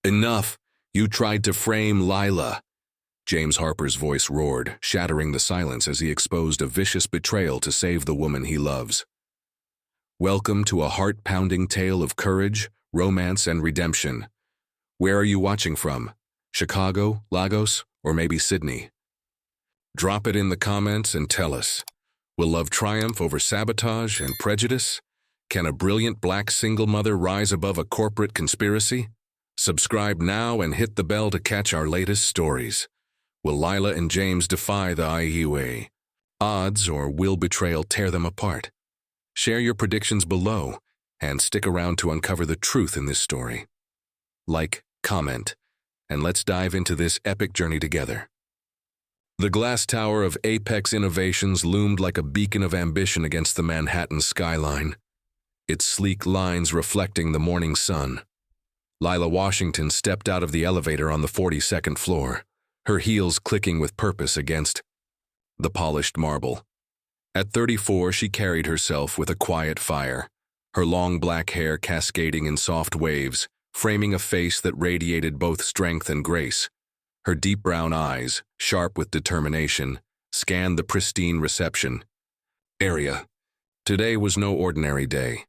Enough! You tried to frame Lila. James Harper's voice roared, shattering the silence as he exposed a vicious betrayal to save the woman he loves. Welcome to a heart-pounding tale of courage, romance, and redemption. Where are you watching from? Chicago, Lagos, or maybe Sydney? Drop it in the comments and tell us. Will love triumph over sabotage and prejudice? Can a brilliant black single mother rise above a corporate conspiracy? Subscribe now and hit the bell to catch our latest stories. Will Lila and James defy the IUA odds, or will betrayal tear them apart? Share your predictions below and stick around to uncover the truth in this story. Like, comment, and let's dive into this epic journey together. The glass tower of Apex Innovations loomed like a beacon of ambition against the Manhattan skyline, its sleek lines reflecting the morning sun. Lila Washington stepped out of the elevator on the 42nd floor, her heels clicking with purpose against the polished marble. At 34, she carried herself with a quiet fire, her long black hair cascading in soft waves, framing a face that radiated both strength and grace. Her deep brown eyes, sharp with determination, scanned the pristine reception area. Today was no ordinary day.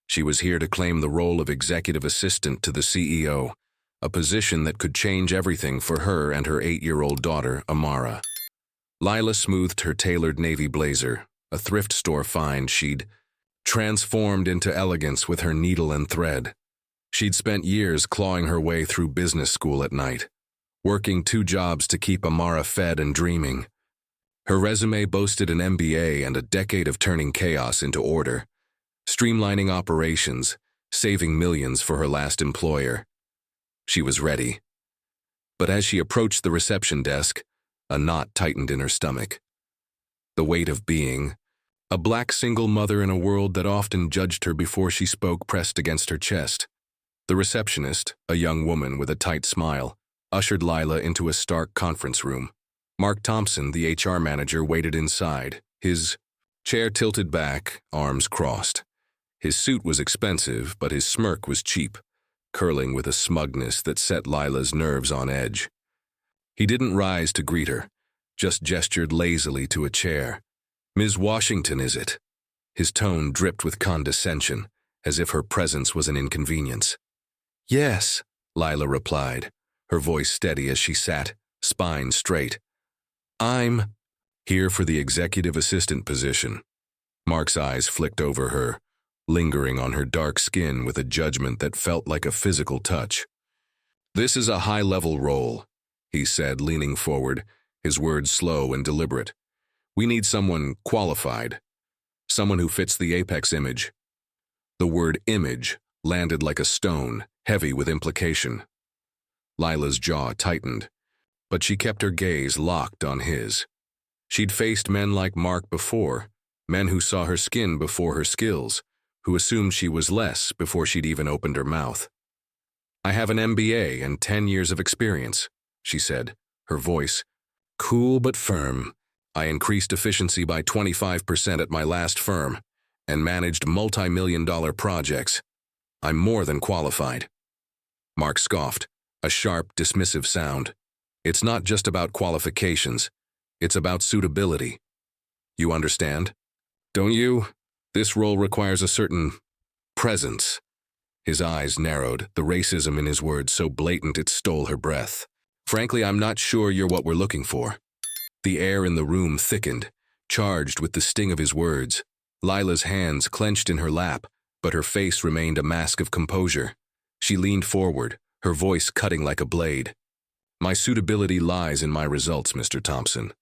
She was here to claim the role of executive assistant to the CEO, a position that could change everything for her and her 8-year-old daughter, Amara. Lila smoothed her tailored navy blazer, a thrift store find she'd transformed into elegance with her needle and thread. She'd spent years clawing her way through business school at night, working 2 jobs to keep Amara fed and dreaming. Her resume boasted an MBA and a decade of turning chaos into order, streamlining operations, saving millions for her last employer. She was ready. But as she approached the reception desk, a knot tightened in her stomach. The weight of being a black single mother in a world that often judged her before she spoke pressed against her chest. The receptionist, a young woman with a tight smile, ushered Lila into a stark conference room. Mark Thompson, the HR manager, waited inside, his chair tilted back, arms crossed. His suit was expensive, but his smirk was cheap, curling with a smugness that set Lila's nerves on edge. He didn't rise to greet her, just gestured lazily to a chair. "Ms. Washington, is it?" His tone dripped with condescension, as if her presence was an inconvenience. "Yes," Lila replied, her voice steady as she sat, spine straight. "I'm here for the executive assistant position." Mark's eyes flicked over her, lingering on her dark skin with a judgment that felt like a physical touch. "This is a high-level role," he said, leaning forward, his words slow and deliberate. "We need someone qualified, someone who fits the Apex image." The word image landed like a stone, heavy with implication. Lila's jaw tightened, but she kept her gaze locked on his. She'd faced men like Mark before, men who saw her skin before her skills, who assumed she was less before she'd even opened her mouth. "I have an MBA and 10 years of experience," she said, her voice cool but firm. "I increased efficiency by 25% at my last firm and managed multi-million-dollar projects. I'm more than qualified." Mark scoffed, a sharp, dismissive sound. "It's not just about qualifications. It's about suitability. You understand? Don't you? This role requires a certain presence." His eyes narrowed, the racism in his words so blatant it stole her breath. "Frankly, I'm not sure you're what we're looking for." The air in the room thickened, charged with the sting of his words. Lila's hands clenched in her lap, but her face remained a mask of composure. She leaned forward, her voice cutting like a blade. "My suitability lies in my results, Mr. Thompson.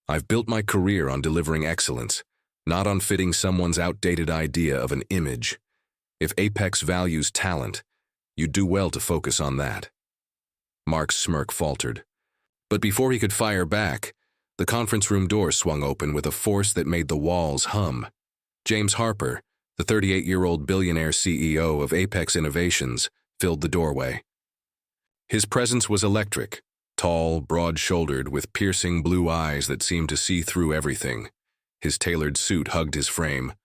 I've built my career on delivering excellence, not on fitting someone's outdated idea of an image. If Apex values talent, you do well to focus on that." Mark's smirk faltered. But before he could fire back, the conference room door swung open with a force that made the walls hum. James Harper, the 38-year-old billionaire CEO of Apex Innovations, filled the doorway. His presence was electric, tall, broad-shouldered, with piercing blue eyes that seemed to see through everything. His tailored suit hugged his frame,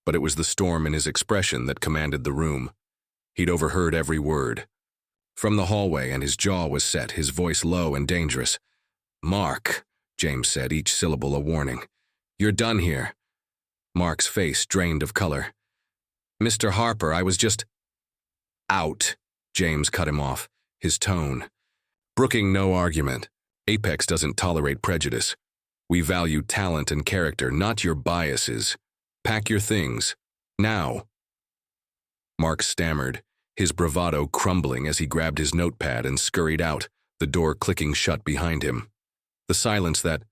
but it was the storm in his expression that commanded the room. He'd overheard every word. from the hallway, and his jaw was set, his voice low and dangerous. "Mark," James said, each syllable a warning. "You're done here." Mark's face drained of color. "Mr. Harper, I was just—" "Out," James cut him off, his tone brooking no argument. "Apex doesn't tolerate prejudice. We value talent and character, not your biases. Pack your things. Now." Mark stammered, his bravado crumbling as he grabbed his notepad and scurried out, the door clicking shut behind him. The silence that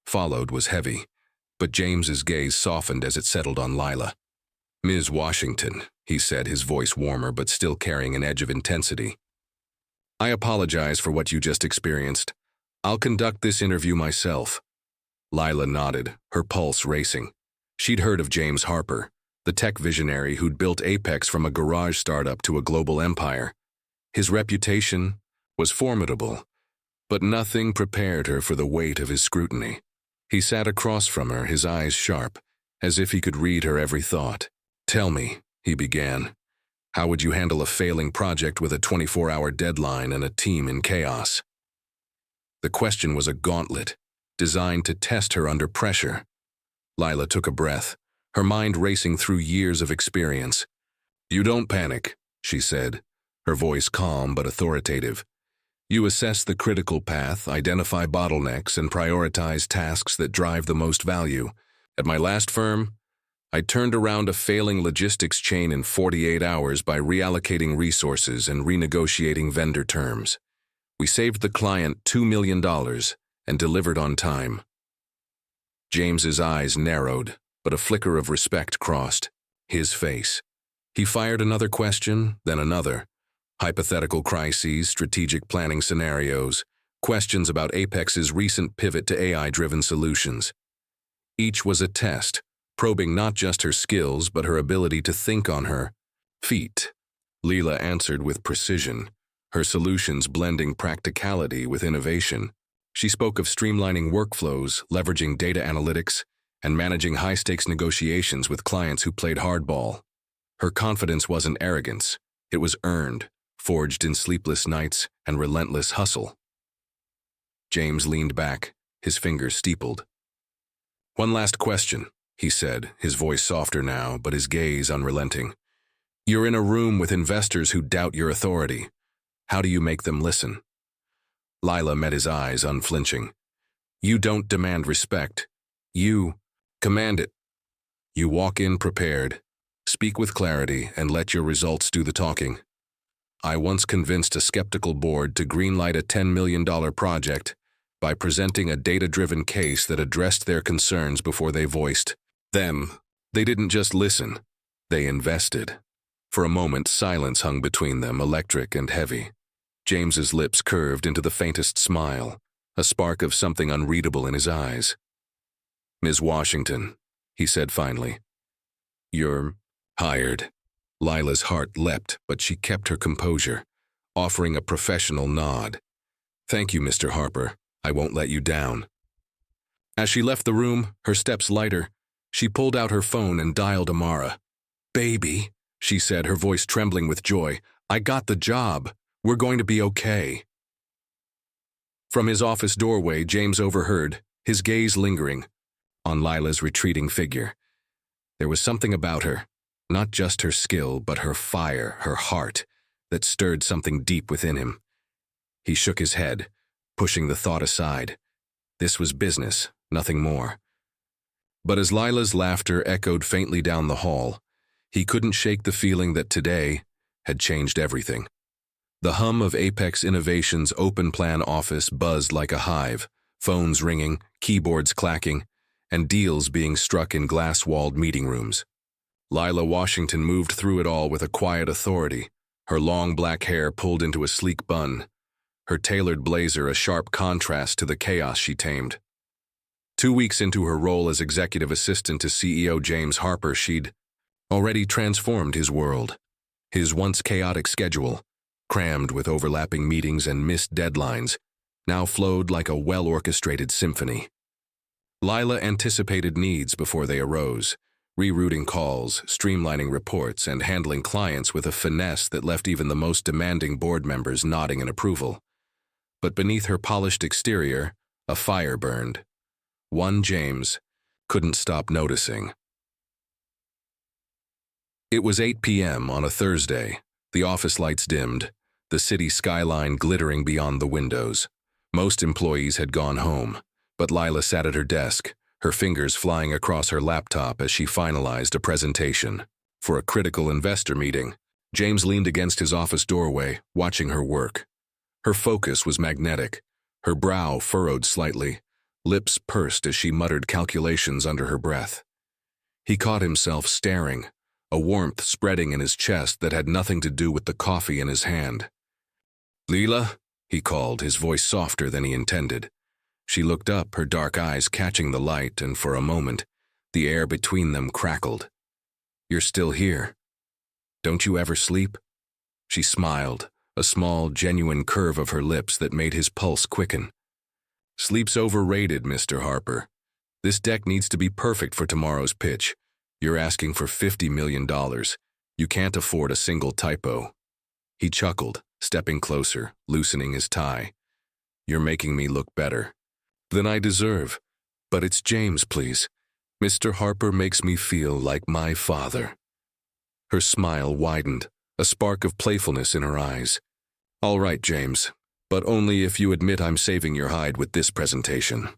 followed was heavy, but James's gaze softened as it settled on Lila. "Ms. Washington," he said, his voice warmer but still carrying an edge of intensity. "I apologize for what you just experienced. I'll conduct this interview myself." Lila nodded, her pulse racing. She'd heard of James Harper, the tech visionary who'd built Apex from a garage startup to a global empire. His reputation was formidable, but nothing prepared her for the weight of his scrutiny. He sat across from her, his eyes sharp, as if he could read her every thought. "Tell me," he began, "how would you handle a failing project with a 24-hour deadline and a team in chaos?" The question was a gauntlet, designed to test her under pressure. Lila took a breath, her mind racing through years of experience. "You don't panic," she said, her voice calm but authoritative. "You assess the critical path, identify bottlenecks, and prioritize tasks that drive the most value. At my last firm, I turned around a failing logistics chain in 48 hours by reallocating resources and renegotiating vendor terms. We saved the client $2 million and delivered on time." James's eyes narrowed, but a flicker of respect crossed his face. He fired another question, then another. Hypothetical crises, strategic planning scenarios, questions about Apex's recent pivot to AI-driven solutions. Each was a test, probing not just her skills but her ability to think on her feet. Lila answered with precision, her solutions blending practicality with innovation. She spoke of streamlining workflows, leveraging data analytics, and managing high-stakes negotiations with clients who played hardball. Her confidence wasn't arrogance, it was earned, forged in sleepless nights and relentless hustle. James leaned back, his fingers steepled. "One last question," he said, his voice softer now, but his gaze unrelenting. "You're in a room with investors who doubt your authority. How do you make them listen?" Lila met his eyes, unflinching. "You don't demand respect. You command it. You walk in prepared, speak with clarity, and let your results do the talking. I once convinced a skeptical board to greenlight a $10 million project by presenting a data-driven case that addressed their concerns before they voiced them. They didn't just listen, they invested." For a moment, silence hung between them, electric and heavy. James's lips curved into the faintest smile, a spark of something unreadable in his eyes. "Ms. Washington," he said finally, "you're hired." Lila's heart leapt, but she kept her composure, offering a professional nod. "Thank you, Mr. Harper. I won't let you down." As she left the room, her steps lighter, she pulled out her phone and dialed Amara. "Baby," she said, her voice trembling with joy, "I got the job. We're going to be okay." From his office doorway, James overheard, his gaze lingering on Lila's retreating figure. There was something about her, not just her skill, but her fire, her heart, that stirred something deep within him. He shook his head, pushing the thought aside. This was business, nothing more. But as Lila's laughter echoed faintly down the hall, he couldn't shake the feeling that today had changed everything. The hum of Apex Innovations' open-plan office buzzed like a hive, phones ringing, keyboards clacking, and deals being struck in glass-walled meeting rooms. Lila Washington moved through it all with a quiet authority, her long black hair pulled into a sleek bun, her tailored blazer a sharp contrast to the chaos she tamed. 2 weeks into her role as executive assistant to CEO James Harper, she'd already transformed his world. His once chaotic schedule, crammed with overlapping meetings and missed deadlines, now flowed like a well-orchestrated symphony. Lila anticipated needs before they arose, rerouting calls, streamlining reports, and handling clients with a finesse that left even the most demanding board members nodding in approval. But beneath her polished exterior, a fire burned. One James couldn't stop noticing. It was 8 p.m. on a Thursday. The office lights dimmed, the city skyline glittering beyond the windows. Most employees had gone home, but Lila sat at her desk, her fingers flying across her laptop as she finalized a presentation. For a critical investor meeting, James leaned against his office doorway, watching her work. Her focus was magnetic, her brow furrowed slightly, lips pursed as she muttered calculations under her breath. He caught himself staring, a warmth spreading in his chest that had nothing to do with the coffee in his hand. "Lila?" he called, his voice softer than he intended. She looked up, her dark eyes catching the light, and for a moment, the air between them crackled. "You're still here. Don't you ever sleep?" She smiled, a small, genuine curve of her lips that made his pulse quicken. "Sleep's overrated, Mr. Harper. This deck needs to be perfect for tomorrow's pitch. You're asking for $50 million. You can't afford a single typo." He chuckled, stepping closer, loosening his tie. "You're making me look better than I deserve. But it's James, please. Mr. Harper makes me feel like my father." Her smile widened, a spark of playfulness in her eyes. "All right, James, but only if you admit I'm saving your hide with this presentation."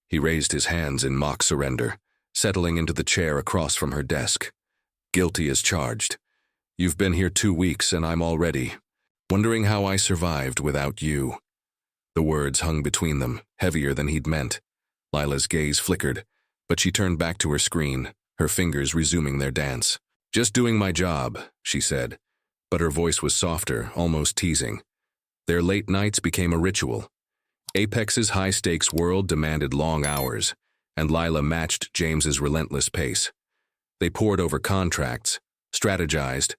He raised his hands in mock surrender, settling into the chair across from her desk. "Guilty as charged. You've been here 2 weeks and I'm already wondering how I survived without you." The words hung between them, heavier than he'd meant. Lila's gaze flickered, but she turned back to her screen, her fingers resuming their dance. "Just doing my job," she said, but her voice was softer, almost teasing. Their late nights became a ritual. Apex's high-stakes world demanded long hours, and Lila matched James's relentless pace. They pored over contracts, strategized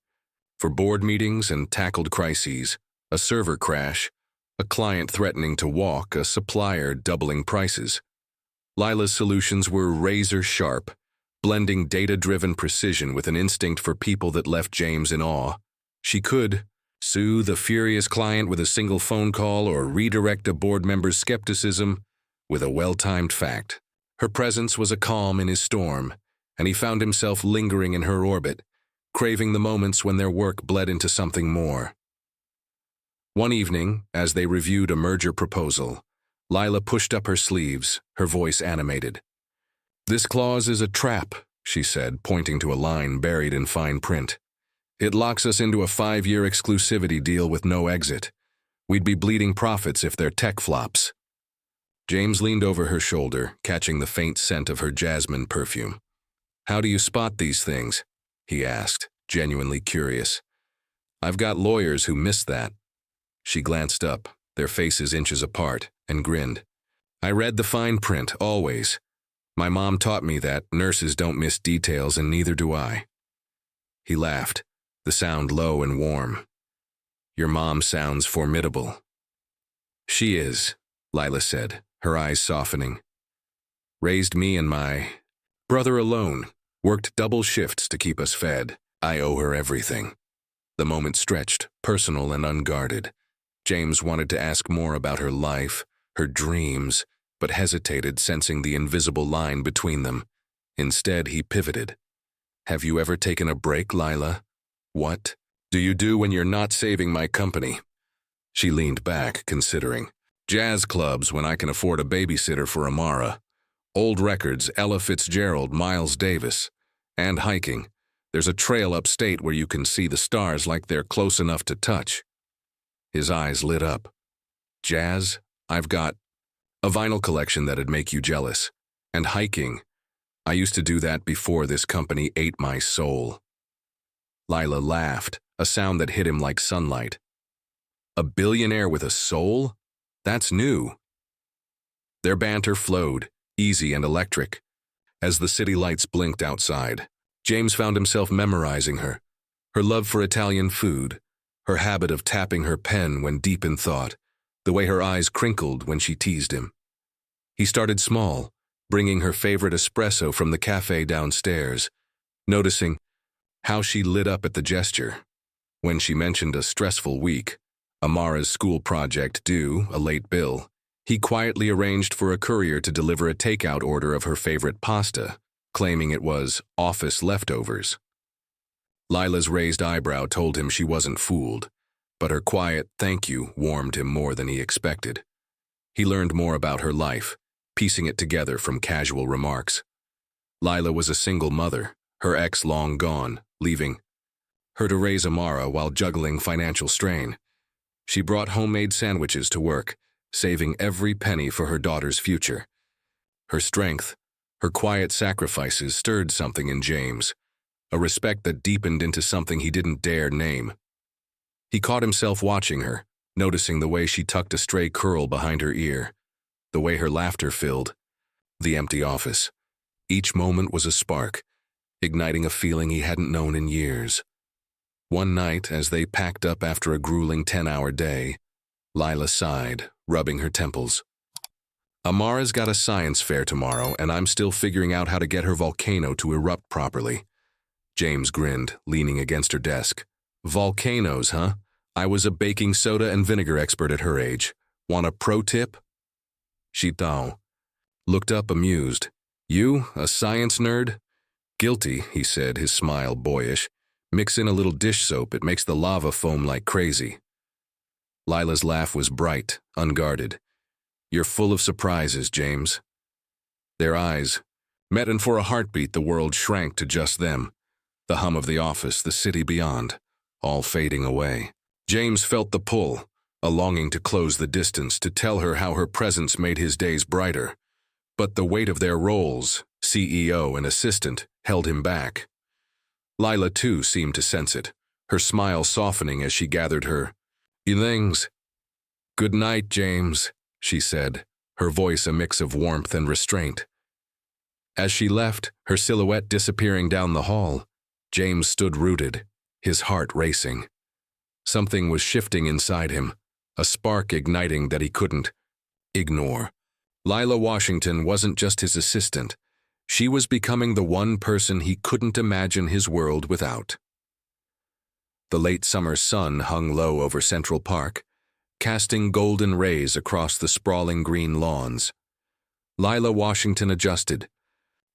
for board meetings, and tackled crises: a server crash, a client threatening to walk, a supplier doubling prices. Lila's solutions were razor-sharp, blending data-driven precision with an instinct for people that left James in awe. She could soothe a furious client with a single phone call or redirect a board member's skepticism with a well-timed fact. Her presence was a calm in his storm, and he found himself lingering in her orbit, craving the moments when their work bled into something more. One evening, as they reviewed a merger proposal, Lila pushed up her sleeves, her voice animated. "This clause is a trap," she said, pointing to a line buried in fine print. "It locks us into a 5-year exclusivity deal with no exit. We'd be bleeding profits if their tech flops." James leaned over her shoulder, catching the faint scent of her jasmine perfume. "How do you spot these things?" he asked, genuinely curious. "I've got lawyers who miss that." She glanced up, their faces inches apart, and grinned. "I read the fine print, always. My mom taught me that nurses don't miss details, and neither do I." He laughed, the sound low and warm. "Your mom sounds formidable." "She is," Lila said, her eyes softening. "Raised me and my brother alone, worked double shifts to keep us fed. I owe her everything." The moment stretched, personal and unguarded. James wanted to ask more about her life, her dreams, but hesitated, sensing the invisible line between them. Instead, he pivoted. "Have you ever taken a break, Lila? What do you do when you're not saving my company?" She leaned back, considering. "Jazz clubs when I can afford a babysitter for Amara. Old records, Ella Fitzgerald, Miles Davis. And hiking. There's a trail upstate where you can see the stars like they're close enough to touch." His eyes lit up. "Jazz? I've got a vinyl collection that'd make you jealous. And hiking. I used to do that before this company ate my soul." Lila laughed, a sound that hit him like sunlight. "A billionaire with a soul? That's new." Their banter flowed, easy and electric. As the city lights blinked outside, James found himself memorizing her love for Italian food, her habit of tapping her pen when deep in thought, the way her eyes crinkled when she teased him. He started small, bringing her favorite espresso from the cafe downstairs, noticing how she lit up at the gesture. When she mentioned a stressful week, Amara's school project due, a late bill, he quietly arranged for a courier to deliver a takeout order of her favorite pasta, claiming it was office leftovers. Lila's raised eyebrow told him she wasn't fooled, but her quiet thank you warmed him more than he expected. He learned more about her life, piecing it together from casual remarks. Lila was a single mother, her ex long gone, leaving her to raise Amara while juggling financial strain. She brought homemade sandwiches to work, saving every penny for her daughter's future. Her strength, her quiet sacrifices stirred something in James, a respect that deepened into something he didn't dare name. He caught himself watching her, noticing the way she tucked a stray curl behind her ear, the way her laughter filled the empty office. Each moment was a spark, igniting a feeling he hadn't known in years. One night, as they packed up after a grueling 10-hour day, Lila sighed, rubbing her temples. Amara's got a science fair tomorrow, and I'm still figuring out how to get her volcano to erupt properly. James grinned, leaning against her desk. Volcanoes, huh? I was a baking soda and vinegar expert at her age. Want a pro tip? She looked up amused. You, a science nerd? Guilty, he said, his smile boyish. Mix in a little dish soap, it makes the lava foam like crazy. Lila's laugh was bright, unguarded. You're full of surprises, James. Their eyes met, and for a heartbeat the world shrank to just them. The hum of the office, the city beyond, all fading away. James felt the pull, a longing to close the distance, to tell her how her presence made his days brighter. But the weight of their roles, CEO and assistant, held him back. Lila, too, seemed to sense it, her smile softening as she gathered her things. Good night, James, she said, her voice a mix of warmth and restraint. As she left, her silhouette disappearing down the hall, James stood rooted, his heart racing. Something was shifting inside him, a spark igniting that he couldn't ignore. Lila Washington wasn't just his assistant. She was becoming the one person he couldn't imagine his world without. The late summer sun hung low over Central Park, casting golden rays across the sprawling green lawns. Lila Washington adjusted,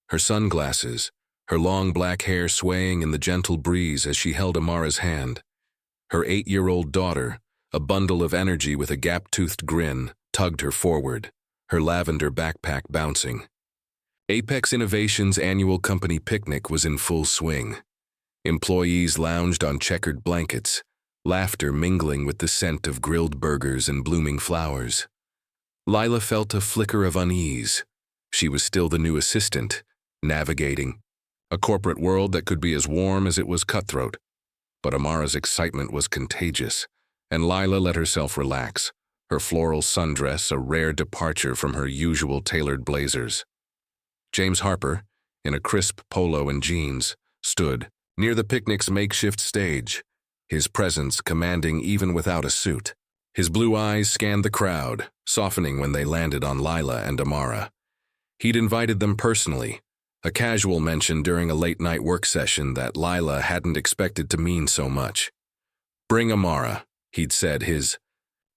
her sunglasses, her long black hair swaying in the gentle breeze as she held Amara's hand. Her 8-year-old daughter, a bundle of energy with a gap-toothed grin, tugged her forward, her lavender backpack bouncing. Apex Innovations' annual company picnic was in full swing. Employees lounged on checkered blankets, laughter mingling with the scent of grilled burgers and blooming flowers. Lila felt a flicker of unease. She was still the new assistant, navigating a corporate world that could be as warm as it was cutthroat. But Amara's excitement was contagious, and Lila let herself relax, her floral sundress a rare departure from her usual tailored blazers. James Harper, in a crisp polo and jeans, stood near the picnic's makeshift stage, his presence commanding even without a suit. His blue eyes scanned the crowd, softening when they landed on Lila and Amara. He'd invited them personally, a casual mention during a late-night work session that Lila hadn't expected to mean so much. Bring Amara, he'd said, his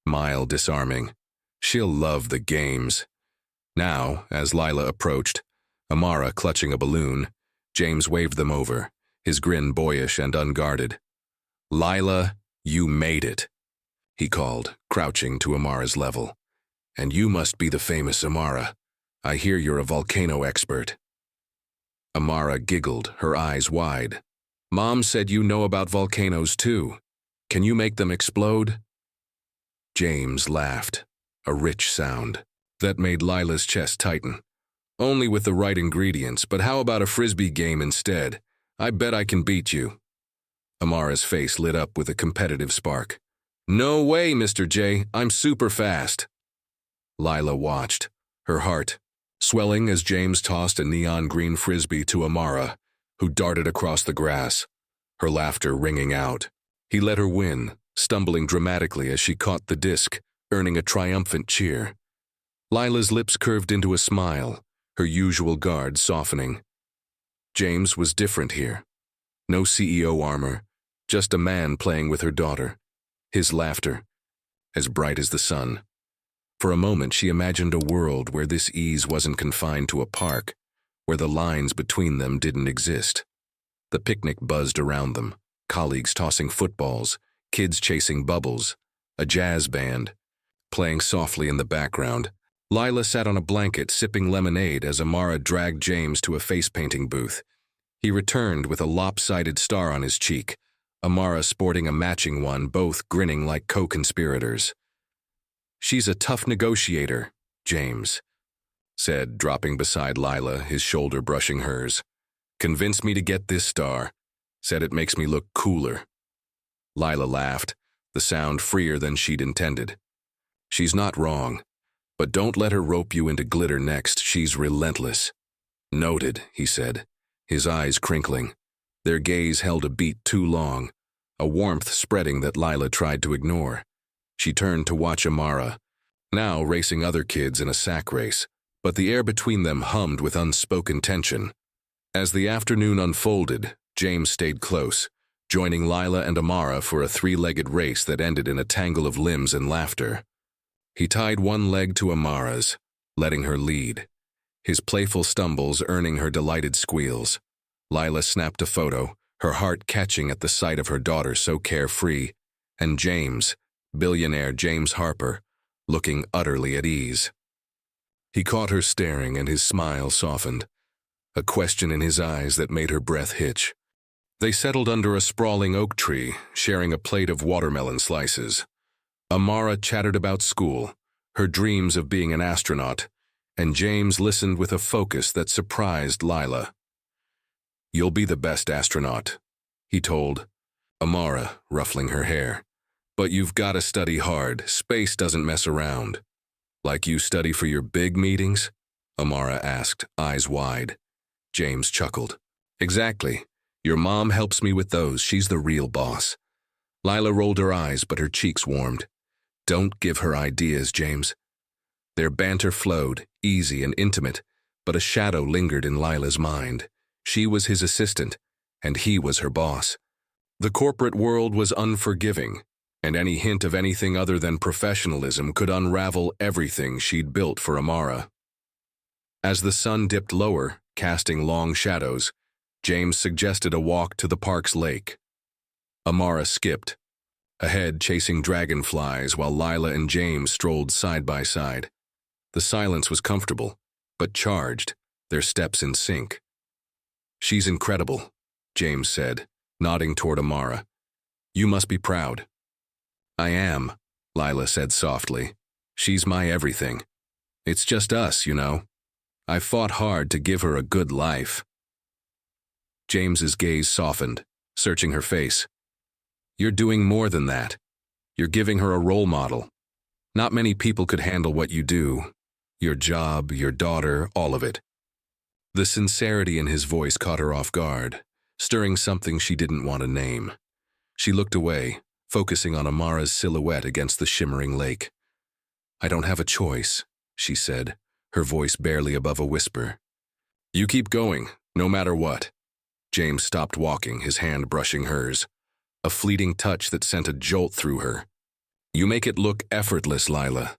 smile disarming. She'll love the games. Now, as Lila approached, Amara clutching a balloon, James waved them over, his grin boyish and unguarded. Lila, you made it, he called, crouching to Amara's level. And you must be the famous Amara. I hear you're a volcano expert. Amara giggled, her eyes wide. Mom said you know about volcanoes too. Can you make them explode? James laughed, a rich sound that made Lila's chest tighten. Only with the right ingredients, but how about a frisbee game instead? I bet I can beat you. Amara's face lit up with a competitive spark. No way, Mr. J, I'm super fast. Lila watched, her heart swelling as James tossed a neon green frisbee to Amara, who darted across the grass, her laughter ringing out. He let her win, stumbling dramatically as she caught the disc, earning a triumphant cheer. Lila's lips curved into a smile, her usual guard softening. James was different here. No CEO armor, just a man playing with her daughter. His laughter, as bright as the sun. For a moment, she imagined a world where this ease wasn't confined to a park, where the lines between them didn't exist. The picnic buzzed around them, colleagues tossing footballs, kids chasing bubbles, a jazz band playing softly in the background. Lila sat on a blanket sipping lemonade as Amara dragged James to a face-painting booth. He returned with a lopsided star on his cheek, Amara sporting a matching one, both grinning like co-conspirators. "She's a tough negotiator," James said, dropping beside Lila, his shoulder brushing hers. "Convinced me to get this star. Said it makes me look cooler." Lila laughed, the sound freer than she'd intended. "She's not wrong, but don't let her rope you into glitter next. She's relentless." "Noted," he said, his eyes crinkling. Their gaze held a beat too long, a warmth spreading that Lila tried to ignore. She turned to watch Amara, now racing other kids in a sack race, but the air between them hummed with unspoken tension. As the afternoon unfolded, James stayed close, joining Lila and Amara for a three-legged race that ended in a tangle of limbs and laughter. He tied one leg to Amara's, letting her lead, his playful stumbles earning her delighted squeals. Lila snapped a photo, her heart catching at the sight of her daughter so carefree, and James, billionaire James Harper, looking utterly at ease. He caught her staring and his smile softened, a question in his eyes that made her breath hitch. They settled under a sprawling oak tree, sharing a plate of watermelon slices. Amara chattered about school, her dreams of being an astronaut, and James listened with a focus that surprised Lila. "You'll be the best astronaut," he told, Amara ruffling her hair. "But you've got to study hard. Space doesn't mess around." "Like you study for your big meetings?" Amara asked, eyes wide. James chuckled. "Exactly. Your mom helps me with those. She's the real boss." Lila rolled her eyes, but her cheeks warmed. "Don't give her ideas, James." Their banter flowed, easy and intimate, but a shadow lingered in Lila's mind. She was his assistant, and he was her boss. The corporate world was unforgiving, and any hint of anything other than professionalism could unravel everything she'd built for Amara. As the sun dipped lower, casting long shadows, James suggested a walk to the park's lake. Amara skipped, ahead chasing dragonflies while Lila and James strolled side by side. The silence was comfortable, but charged, their steps in sync. "She's incredible," James said, nodding toward Amara. "You must be proud." "I am," Lila said softly. "She's my everything. It's just us, you know. I fought hard to give her a good life." James's gaze softened, searching her face. "You're doing more than that. You're giving her a role model. Not many people could handle what you do. Your job, your daughter, all of it." The sincerity in his voice caught her off guard, stirring something she didn't want to name. She looked away, focusing on Amara's silhouette against the shimmering lake. "I don't have a choice," she said, her voice barely above a whisper. "You keep going, no matter what." James stopped walking, his hand brushing hers, a fleeting touch that sent a jolt through her. "You make it look effortless, Lila.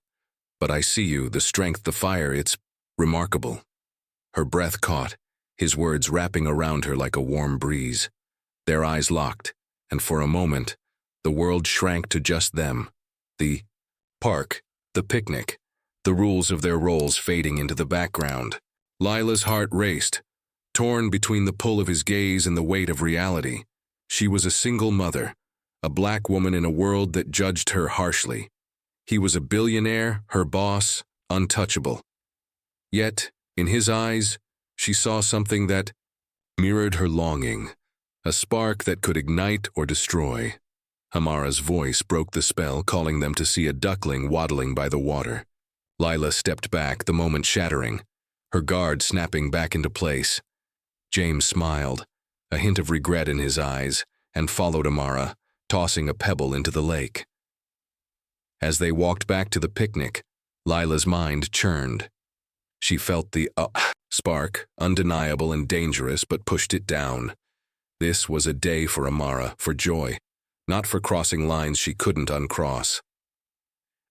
But I see you, the strength, the fire, it's remarkable." Her breath caught, his words wrapping around her like a warm breeze. Their eyes locked, and for a moment, the world shrank to just them. The park, the picnic, the rules of their roles fading into the background. Lila's heart raced, torn between the pull of his gaze and the weight of reality. She was a single mother, a black woman in a world that judged her harshly. He was a billionaire, her boss, untouchable. Yet, in his eyes, she saw something that mirrored her longing, a spark that could ignite or destroy. Amara's voice broke the spell, calling them to see a duckling waddling by the water. Lila stepped back, the moment shattering, her guard snapping back into place. James smiled, a hint of regret in his eyes, and followed Amara, tossing a pebble into the lake. As they walked back to the picnic, Lila's mind churned. She felt the spark, undeniable and dangerous, but pushed it down. This was a day for Amara, for joy, not for crossing lines she couldn't uncross.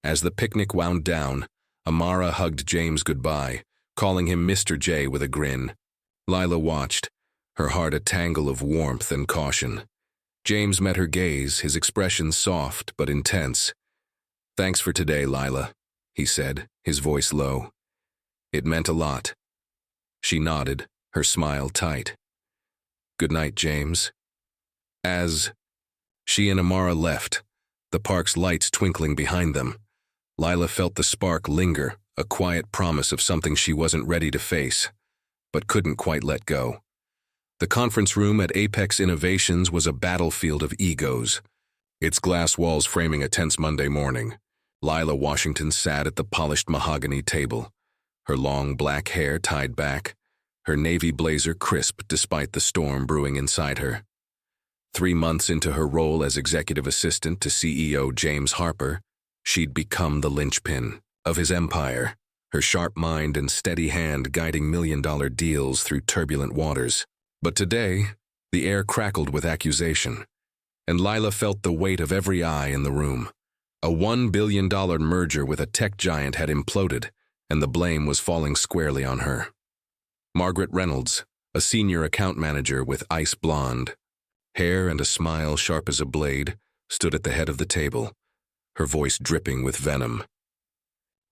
As the picnic wound down, Amara hugged James goodbye, calling him Mr. J with a grin. Lila watched, her heart a tangle of warmth and caution. James met her gaze, his expression soft but intense. "Thanks for today, Lila," he said, his voice low. It meant a lot. She nodded, her smile tight. "Good night, James." As she and Amara left, the park's lights twinkling behind them, Lila felt the spark linger, a quiet promise of something she wasn't ready to face, but couldn't quite let go. The conference room at Apex Innovations was a battlefield of egos, its glass walls framing a tense Monday morning. Lila Washington sat at the polished mahogany table, her long black hair tied back, her navy blazer crisp despite the storm brewing inside her. 3 months into her role as executive assistant to CEO James Harper, she'd become the linchpin of his empire, her sharp mind and steady hand guiding million-dollar deals through turbulent waters. But today, the air crackled with accusation, and Lila felt the weight of every eye in the room. A $1 billion merger with a tech giant had imploded, and the blame was falling squarely on her. Margaret Reynolds, a senior account manager with ice blonde hair and a smile sharp as a blade, stood at the head of the table, her voice dripping with venom.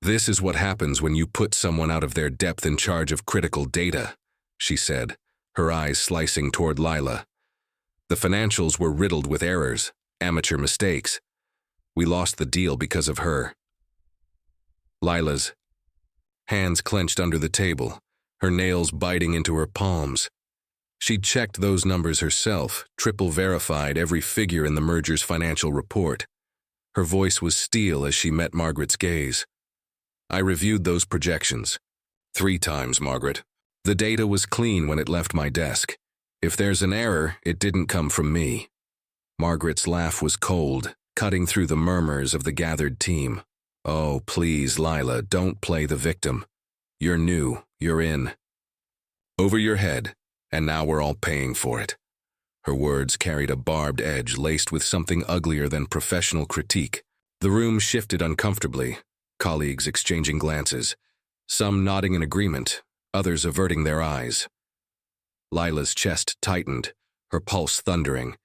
"This is what happens when you put someone out of their depth in charge of critical data," she said, her eyes slicing toward Lila. "The financials were riddled with errors, amateur mistakes. We lost the deal because of her." Lila's hands clenched under the table, her nails biting into her palms. She'd checked those numbers herself, triple verified every figure in the merger's financial report. Her voice was steel as she met Margaret's gaze. "I reviewed those projections 3 times, Margaret. The data was clean when it left my desk. If there's an error, it didn't come from me." Margaret's laugh was cold, cutting through the murmurs of the gathered team. "Oh, please, Lila, don't play the victim. You're new, you're in. Over your head, and now we're all paying for it." Her words carried a barbed edge laced with something uglier than professional critique. The room shifted uncomfortably, colleagues exchanging glances, some nodding in agreement, others averting their eyes. Lila's chest tightened, her pulse thundering.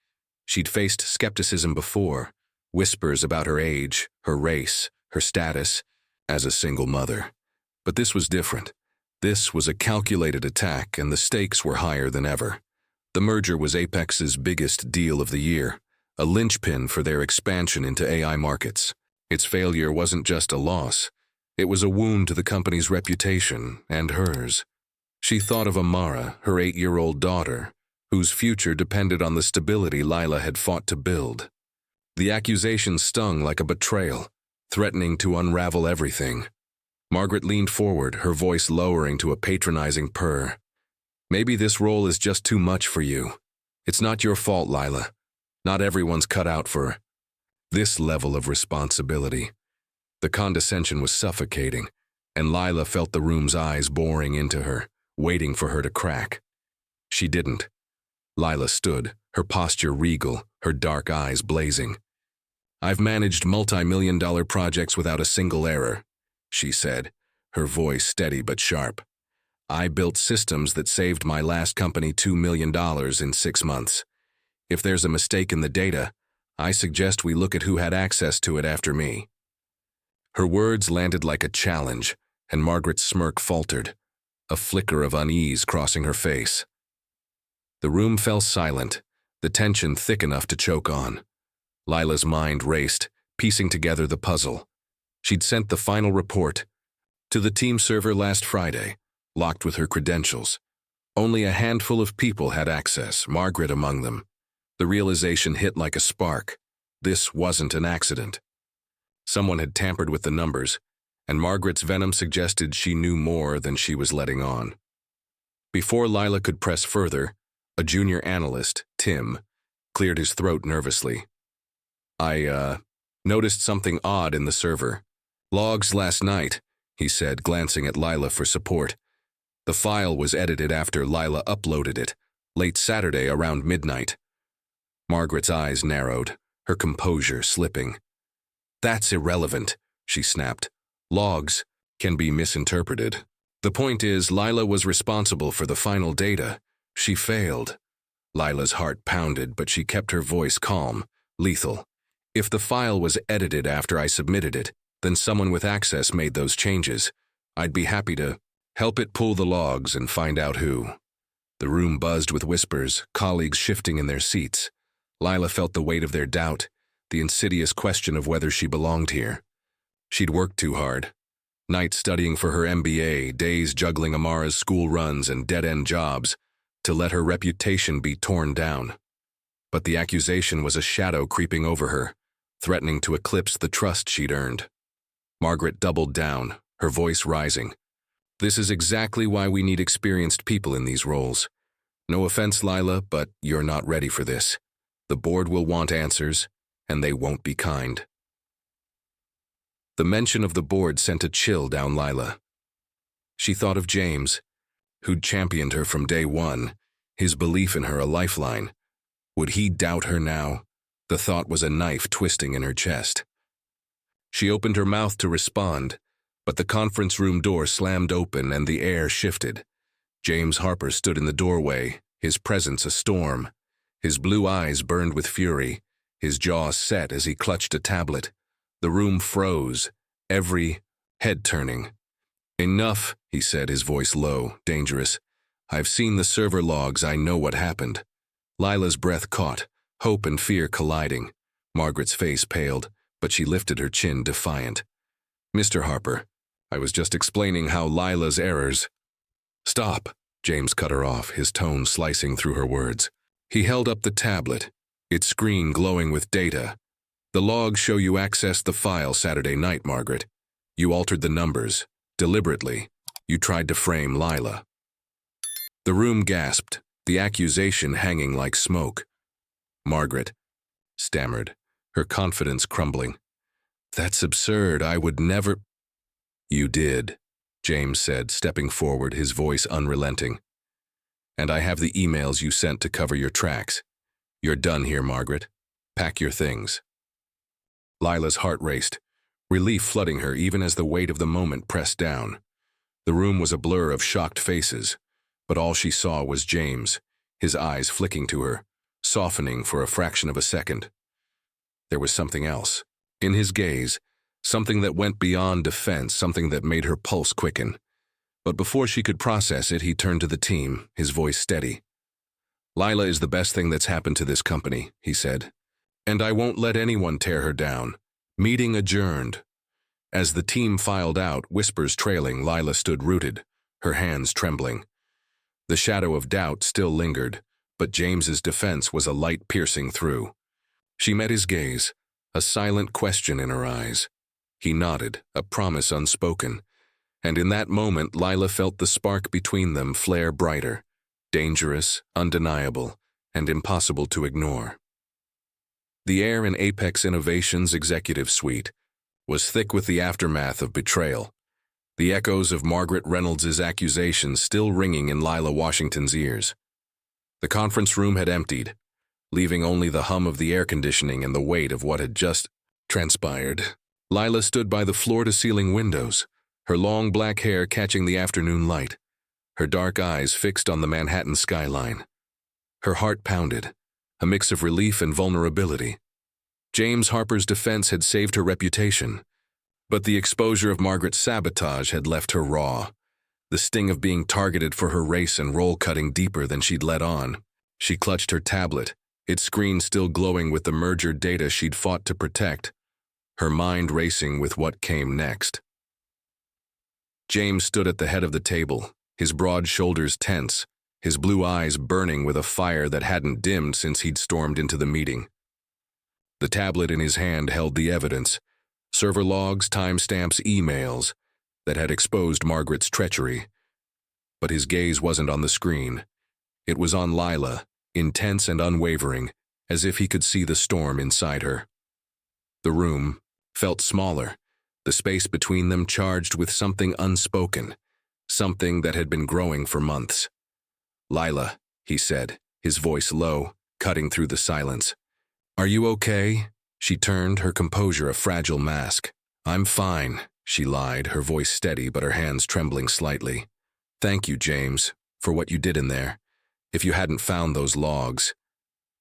She'd faced skepticism before, whispers about her age, her race, her status, as a single mother. But this was different. This was a calculated attack, and the stakes were higher than ever. The merger was Apex's biggest deal of the year, a linchpin for their expansion into AI markets. Its failure wasn't just a loss. It was a wound to the company's reputation and hers. She thought of Amara, her 8-year-old daughter, whose future depended on the stability Lila had fought to build. The accusation stung like a betrayal, threatening to unravel everything. Margaret leaned forward, her voice lowering to a patronizing purr. "Maybe this role is just too much for you. It's not your fault, Lila. Not everyone's cut out for this level of responsibility." The condescension was suffocating, and Lila felt the room's eyes boring into her, waiting for her to crack. She didn't. Lila stood, her posture regal, her dark eyes blazing. "I've managed multi-million-dollar projects without a single error," she said, her voice steady but sharp. "I built systems that saved my last company $2 million in 6 months. If there's a mistake in the data, I suggest we look at who had access to it after me." Her words landed like a challenge, and Margaret's smirk faltered, a flicker of unease crossing her face. The room fell silent, the tension thick enough to choke on. Lila's mind raced, piecing together the puzzle. She'd sent the final report to the team server last Friday, locked with her credentials. Only a handful of people had access, Margaret among them. The realization hit like a spark. This wasn't an accident. Someone had tampered with the numbers, and Margaret's venom suggested she knew more than she was letting on. Before Lila could press further, a junior analyst, Tim, cleared his throat nervously. I noticed something odd in the server. "Logs last night," he said, glancing at Lila for support. The file was edited after Lila uploaded it, Late Saturday around midnight. Margaret's eyes narrowed, her composure slipping. That's irrelevant, she snapped. Logs can be misinterpreted. The point is, Lila was responsible for the final data. She failed. Lila's heart pounded, but she kept her voice calm, lethal. If the file was edited after I submitted it, then someone with access made those changes. I'd be happy to help it pull the logs and find out who. The room buzzed with whispers, colleagues shifting in their seats. Lila felt the weight of their doubt, the insidious question of whether she belonged here. She'd worked too hard. Nights studying for her MBA, days juggling Amara's school runs and dead-end jobs, to let her reputation be torn down. But the accusation was a shadow creeping over her, threatening to eclipse the trust she'd earned. Margaret doubled down, her voice rising. This is exactly why we need experienced people in these roles. No offense, Lila, but you're not ready for this. The board will want answers, and they won't be kind. The mention of the board sent a chill down Lila. She thought of James, who'd championed her from day one, his belief in her a lifeline. Would he doubt her now? The thought was a knife twisting in her chest. She opened her mouth to respond, but the conference room door slammed open and the air shifted. James Harper stood in the doorway, his presence a storm. His blue eyes burned with fury, his jaw set as he clutched a tablet. The room froze, every head turning. Enough, he said, his voice low, dangerous. I've seen the server logs, I know what happened. Lila's breath caught, hope and fear colliding. Margaret's face paled, but she lifted her chin defiant. Mr. Harper, I was just explaining how Lila's errors— Stop, James cut her off, his tone slicing through her words. He held up the tablet, its screen glowing with data. The logs show you accessed the file Saturday night, Margaret. You altered the numbers, deliberately. You tried to frame Lila. The room gasped, the accusation hanging like smoke. Margaret stammered, her confidence crumbling. That's absurd, I would never— You did, James said, stepping forward, his voice unrelenting. And I have the emails you sent to cover your tracks. You're done here, Margaret. Pack your things. Lila's heart raced, relief flooding her even as the weight of the moment pressed down. The room was a blur of shocked faces, but all she saw was James, his eyes flicking to her, softening for a fraction of a second. There was something else. In his gaze, something that went beyond defense, something that made her pulse quicken. But before she could process it, he turned to the team, his voice steady. Lila is the best thing that's happened to this company, he said. And I won't let anyone tear her down. Meeting adjourned. As the team filed out, whispers trailing, Lila stood rooted, her hands trembling. The shadow of doubt still lingered, but James's defense was a light piercing through. She met his gaze, a silent question in her eyes. He nodded, a promise unspoken. And in that moment, Lila felt the spark between them flare brighter, dangerous, undeniable, and impossible to ignore. The air in Apex Innovations' executive suite was thick with the aftermath of betrayal, the echoes of Margaret Reynolds' accusations still ringing in Lila Washington's ears. The conference room had emptied, leaving only the hum of the air conditioning and the weight of what had just transpired. Lila stood by the floor-to-ceiling windows, her long black hair catching the afternoon light, her dark eyes fixed on the Manhattan skyline. Her heart pounded, a mix of relief and vulnerability. James Harper's defense had saved her reputation, but the exposure of Margaret's sabotage had left her raw, the sting of being targeted for her race and role cutting deeper than she'd let on. She clutched her tablet, its screen still glowing with the merger data she'd fought to protect, her mind racing with what came next. James stood at the head of the table, his broad shoulders tense, his blue eyes burning with a fire that hadn't dimmed since he'd stormed into the meeting. The tablet in his hand held the evidence, server logs, timestamps, emails that had exposed Margaret's treachery. But his gaze wasn't on the screen. It was on Lila, intense and unwavering, as if he could see the storm inside her. The room felt smaller, the space between them charged with something unspoken, something that had been growing for months. Lila, he said, his voice low, cutting through the silence. Are you okay? She turned, her composure a fragile mask. I'm fine, she lied, her voice steady but her hands trembling slightly. Thank you, James, for what you did in there. If you hadn't found those logs,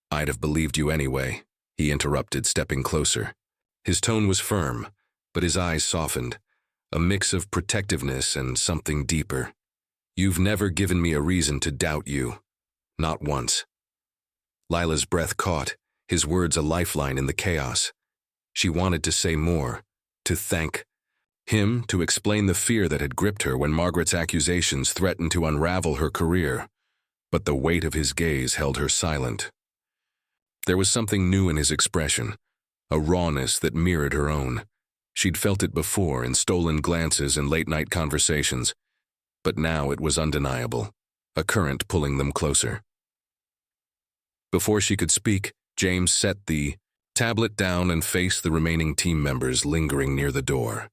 I'd have believed you anyway, he interrupted, stepping closer. His tone was firm, but his eyes softened, a mix of protectiveness and something deeper. You've never given me a reason to doubt you. Not once. Lila's breath caught, his words a lifeline in the chaos. She wanted to say more, to thank him, to explain the fear that had gripped her when Margaret's accusations threatened to unravel her career. But the weight of his gaze held her silent. There was something new in his expression, a rawness that mirrored her own. She'd felt it before in stolen glances and late-night conversations, but now it was undeniable, a current pulling them closer. Before she could speak, James set the tablet down and faced the remaining team members lingering near the door,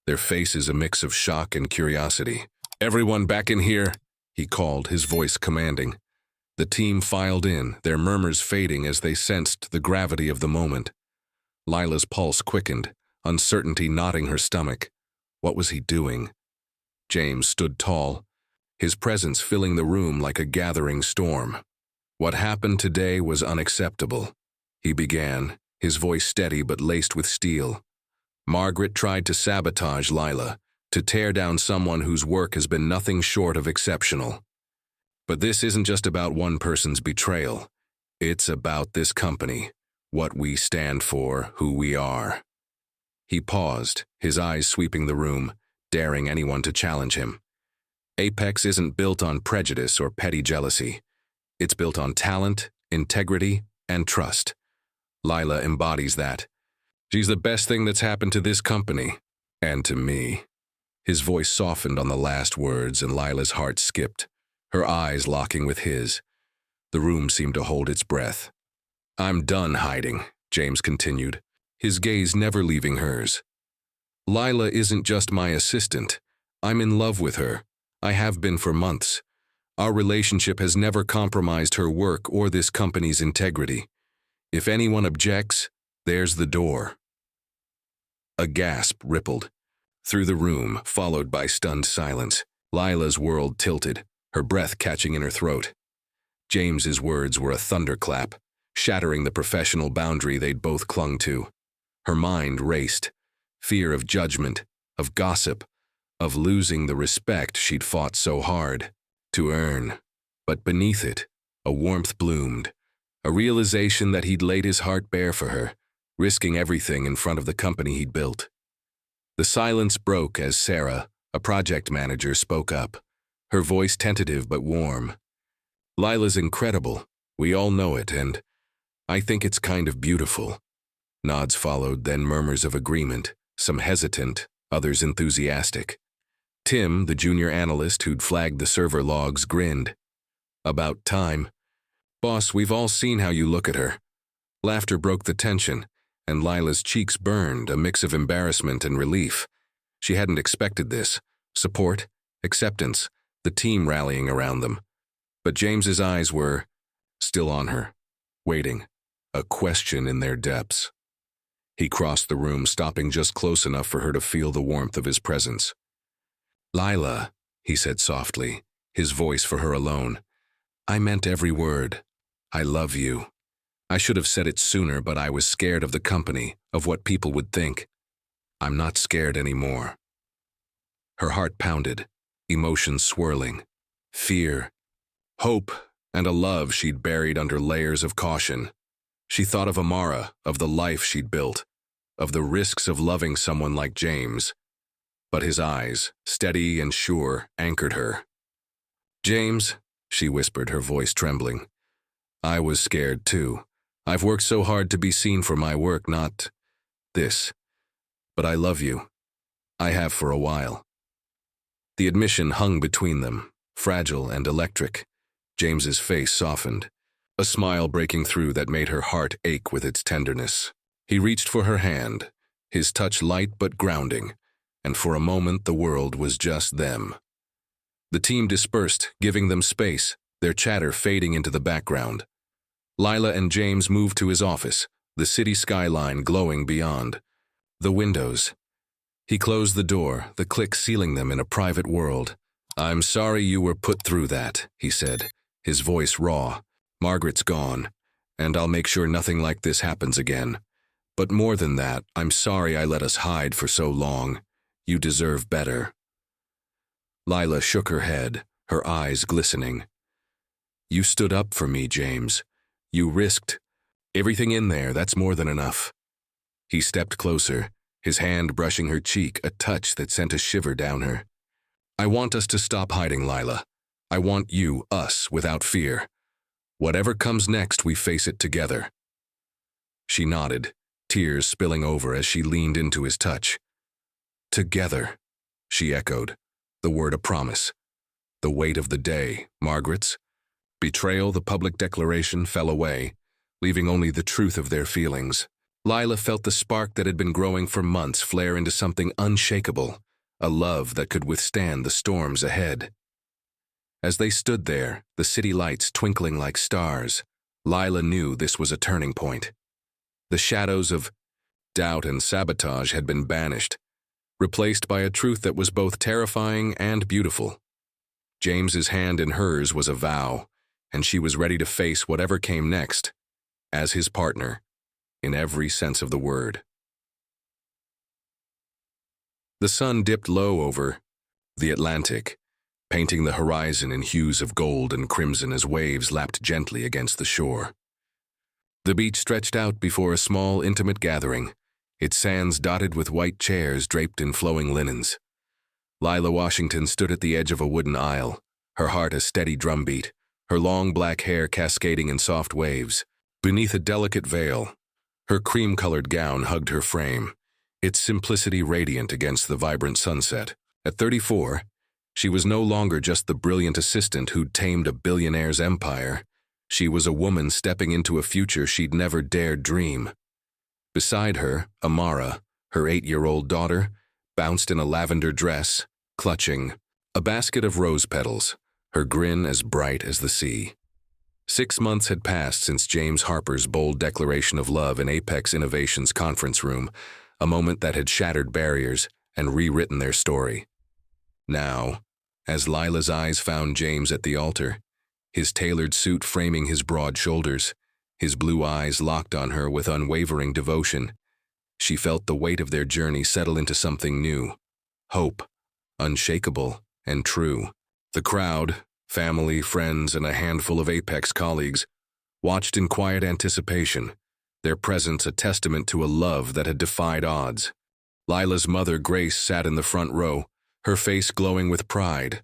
their faces a mix of shock and curiosity. Everyone back in here, he called, his voice commanding. The team filed in, their murmurs fading as they sensed the gravity of the moment. Lila's pulse quickened, uncertainty knotting her stomach. What was he doing? James stood tall, his presence filling the room like a gathering storm. What happened today was unacceptable, he began, his voice steady but laced with steel. Margaret tried to sabotage Lila, to tear down someone whose work has been nothing short of exceptional. But this isn't just about one person's betrayal. It's about this company, what we stand for, who we are. He paused, his eyes sweeping the room, daring anyone to challenge him. Apex isn't built on prejudice or petty jealousy. It's built on talent, integrity, and trust. Lila embodies that. She's the best thing that's happened to this company, and to me. His voice softened on the last words, and Lila's heart skipped, her eyes locking with his. The room seemed to hold its breath. I'm done hiding, James continued, his gaze never leaving hers. Lila isn't just my assistant. I'm in love with her. I have been for months. Our relationship has never compromised her work or this company's integrity. If anyone objects, there's the door. A gasp rippled through the room, followed by stunned silence. Lila's world tilted, her breath catching in her throat. James's words were a thunderclap, shattering the professional boundary they'd both clung to. Her mind raced, fear of judgment, of gossip, of losing the respect she'd fought so hard to earn. But beneath it, a warmth bloomed, a realization that he'd laid his heart bare for her, risking everything in front of the company he'd built. The silence broke as Sarah, a project manager, spoke up, her voice tentative but warm. Lila's incredible, we all know it, and I think it's kind of beautiful. Nods followed, then murmurs of agreement, some hesitant, others enthusiastic. Tim, the junior analyst who'd flagged the server logs, grinned. About time. Boss, we've all seen how you look at her. Laughter broke the tension, and Lila's cheeks burned, a mix of embarrassment and relief. She hadn't expected this. Support, acceptance, the team rallying around them. But James's eyes were still on her, waiting, a question in their depths. He crossed the room, stopping just close enough for her to feel the warmth of his presence. Lila, he said softly, his voice for her alone. I meant every word. I love you. I should have said it sooner, but I was scared of the company, of what people would think. I'm not scared anymore. Her heart pounded, emotions swirling. Fear, hope, and a love she'd buried under layers of caution. She thought of Amara, of the life she'd built, of the risks of loving someone like James. But his eyes, steady and sure, anchored her. James, she whispered, her voice trembling. I was scared too. I've worked so hard to be seen for my work, not this. But I love you. I have for a while. The admission hung between them, fragile and electric. James's face softened, a smile breaking through that made her heart ache with its tenderness. He reached for her hand, his touch light but grounding, and for a moment the world was just them. The team dispersed, giving them space, their chatter fading into the background. Lila and James moved to his office, the city skyline glowing beyond. The windows. He closed the door, the click sealing them in a private world. "I'm sorry you were put through that," he said, his voice raw. "Margaret's gone, and I'll make sure nothing like this happens again. But more than that, I'm sorry I let us hide for so long. You deserve better." Lila shook her head, her eyes glistening. "You stood up for me, James. You risked everything in there. That's more than enough." He stepped closer, his hand brushing her cheek, a touch that sent a shiver down her. "I want us to stop hiding, Lila. I want you, us, without fear. Whatever comes next, we face it together." She nodded, tears spilling over as she leaned into his touch. "Together," she echoed, the word a promise. The weight of the day, Margaret's betrayal, the public declaration, fell away, leaving only the truth of their feelings. Lila felt the spark that had been growing for months flare into something unshakable, a love that could withstand the storms ahead. As they stood there, the city lights twinkling like stars, Lila knew this was a turning point. The shadows of doubt and sabotage had been banished, replaced by a truth that was both terrifying and beautiful. James's hand in hers was a vow, and she was ready to face whatever came next, as his partner, in every sense of the word. The sun dipped low over the Atlantic, painting the horizon in hues of gold and crimson as waves lapped gently against the shore. The beach stretched out before a small, intimate gathering, its sands dotted with white chairs draped in flowing linens. Lila Washington stood at the edge of a wooden aisle, her heart a steady drumbeat, her long black hair cascading in soft waves. Beneath a delicate veil, her cream-colored gown hugged her frame, its simplicity radiant against the vibrant sunset. At 34, she was no longer just the brilliant assistant who'd tamed a billionaire's empire. She was a woman stepping into a future she'd never dared dream. Beside her, Amara, her 8-year-old daughter, bounced in a lavender dress, clutching a basket of rose petals, her grin as bright as the sea. 6 months had passed since James Harper's bold declaration of love in Apex Innovation's conference room, a moment that had shattered barriers and rewritten their story. Now, as Lila's eyes found James at the altar, his tailored suit framing his broad shoulders, his blue eyes locked on her with unwavering devotion, she felt the weight of their journey settle into something new. Hope, unshakable and true. The crowd, family, friends, and a handful of Apex colleagues, watched in quiet anticipation, their presence a testament to a love that had defied odds. Lila's mother, Grace, sat in the front row, her face glowing with pride.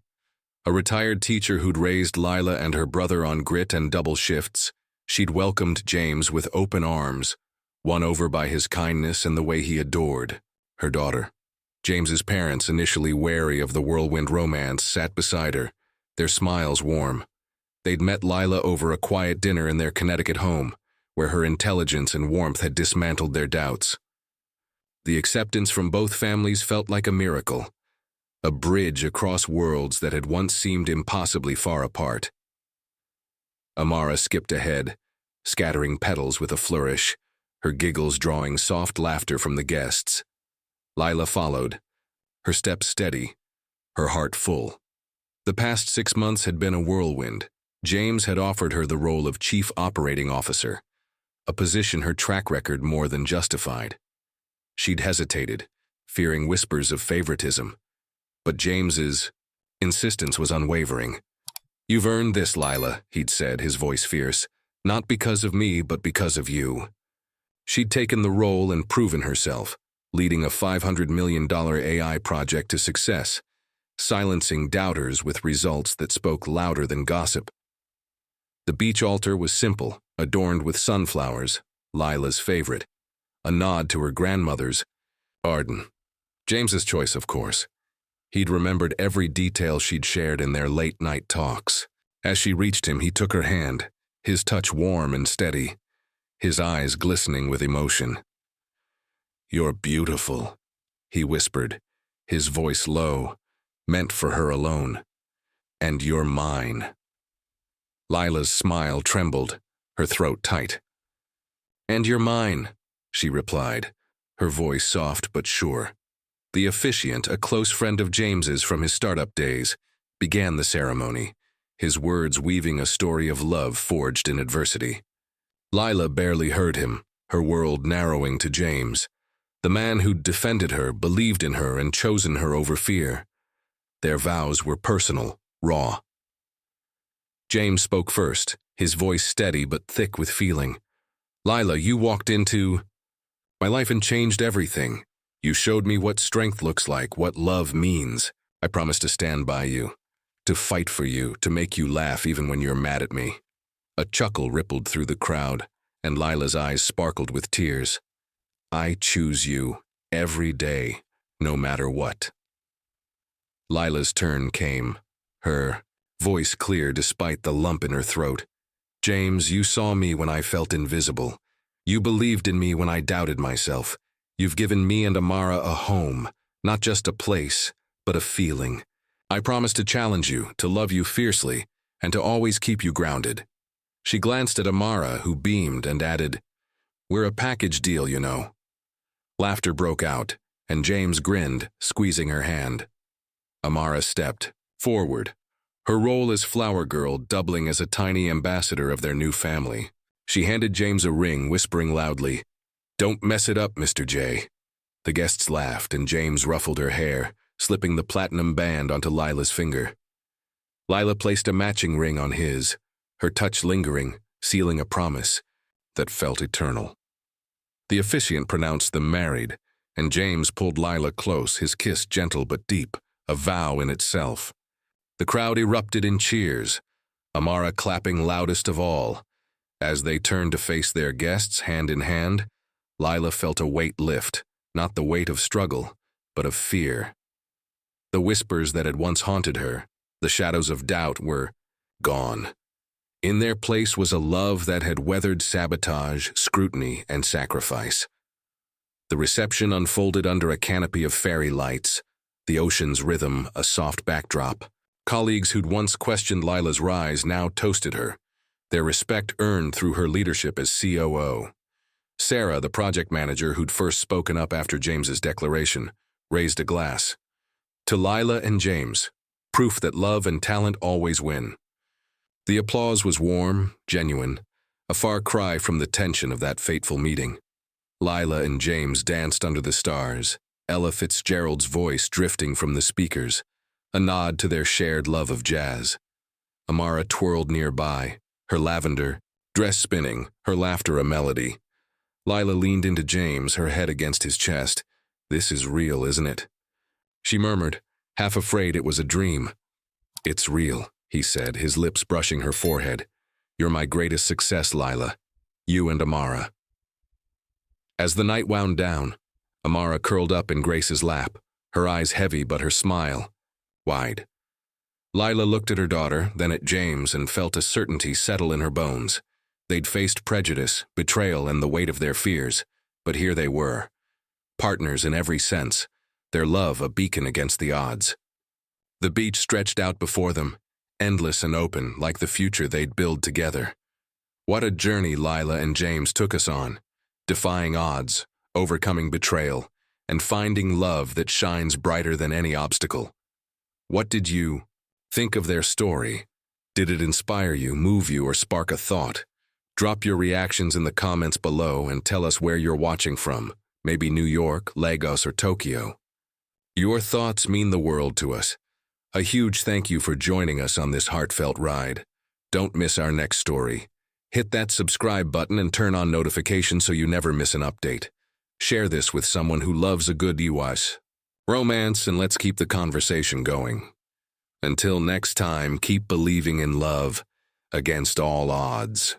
A retired teacher who'd raised Lila and her brother on grit and double shifts, she'd welcomed James with open arms, won over by his kindness and the way he adored her daughter. James's parents, initially wary of the whirlwind romance, sat beside her, their smiles warm. They'd met Lila over a quiet dinner in their Connecticut home, where her intelligence and warmth had dismantled their doubts. The acceptance from both families felt like a miracle, a bridge across worlds that had once seemed impossibly far apart. Amara skipped ahead, scattering petals with a flourish, her giggles drawing soft laughter from the guests. Lila followed, her steps steady, her heart full. The past 6 months had been a whirlwind. James had offered her the role of Chief Operating Officer, a position her track record more than justified. She'd hesitated, fearing whispers of favoritism, but James's insistence was unwavering. "You've earned this, Lila," he'd said, his voice fierce, "not because of me, but because of you." She'd taken the role and proven herself, leading a $500 million AI project to success, silencing doubters with results that spoke louder than gossip. The beach altar was simple, adorned with sunflowers, Lila's favorite, a nod to her grandmother's garden. James's choice, of course. He'd remembered every detail she'd shared in their late-night talks. As she reached him, he took her hand, his touch warm and steady, his eyes glistening with emotion. "You're beautiful," he whispered, his voice low, meant for her alone. "And you're mine." Lila's smile trembled, her throat tight. "And you're mine," she replied, her voice soft but sure. The officiant, a close friend of James's from his startup days, began the ceremony, his words weaving a story of love forged in adversity. Lila barely heard him, her world narrowing to James. The man who'd defended her, believed in her, and chosen her over fear. Their vows were personal, raw. James spoke first, his voice steady but thick with feeling. "Lila, you walked into my life and changed everything. You showed me what strength looks like, what love means. I promise to stand by you, to fight for you, to make you laugh even when you're mad at me." A chuckle rippled through the crowd, and Lila's eyes sparkled with tears. "I choose you every day, no matter what." Lila's turn came, her voice clear despite the lump in her throat. "James, you saw me when I felt invisible. You believed in me when I doubted myself. You've given me and Amara a home, not just a place, but a feeling. I promise to challenge you, to love you fiercely, and to always keep you grounded." She glanced at Amara, who beamed, and added, "We're a package deal, you know." Laughter broke out, and James grinned, squeezing her hand. Amara stepped forward, her role as flower girl doubling as a tiny ambassador of their new family. She handed James a ring, whispering loudly, "Don't mess it up, Mr. J." The guests laughed, and James ruffled her hair, slipping the platinum band onto Lila's finger. Lila placed a matching ring on his, her touch lingering, sealing a promise that felt eternal. The officiant pronounced them married, and James pulled Lila close, his kiss gentle but deep, a vow in itself. The crowd erupted in cheers, Amara clapping loudest of all. As they turned to face their guests, hand in hand, Lila felt a weight lift, not the weight of struggle, but of fear. The whispers that had once haunted her, the shadows of doubt, were gone. In their place was a love that had weathered sabotage, scrutiny, and sacrifice. The reception unfolded under a canopy of fairy lights, the ocean's rhythm a soft backdrop. Colleagues who'd once questioned Lila's rise now toasted her, their respect earned through her leadership as COO. Sarah, the project manager who'd first spoken up after James's declaration, raised a glass. "To Lila and James, proof that love and talent always win." The applause was warm, genuine, a far cry from the tension of that fateful meeting. Lila and James danced under the stars, Ella Fitzgerald's voice drifting from the speakers, a nod to their shared love of jazz. Amara twirled nearby, her lavender dress spinning, her laughter a melody. Lila leaned into James, her head against his chest. "This is real, isn't it?" She murmured, half afraid it was a dream. "It's real," he said, his lips brushing her forehead. "You're my greatest success, Lila. You and Amara." As the night wound down, Amara curled up in Grace's lap, her eyes heavy but her smile wide. Lila looked at her daughter, then at James, and felt a certainty settle in her bones. They'd faced prejudice, betrayal, and the weight of their fears, but here they were, partners in every sense, their love a beacon against the odds. The beach stretched out before them, endless and open, like the future they'd build together. What a journey Lila and James took us on, defying odds, overcoming betrayal, and finding love that shines brighter than any obstacle. What did you think of their story? Did it inspire you, move you, or spark a thought? Drop your reactions in the comments below and tell us where you're watching from, maybe New York, Lagos, or Tokyo. Your thoughts mean the world to us. A huge thank you for joining us on this heartfelt ride. Don't miss our next story. Hit that subscribe button and turn on notifications so you never miss an update. Share this with someone who loves a good US romance, and let's keep the conversation going. Until next time, keep believing in love against all odds.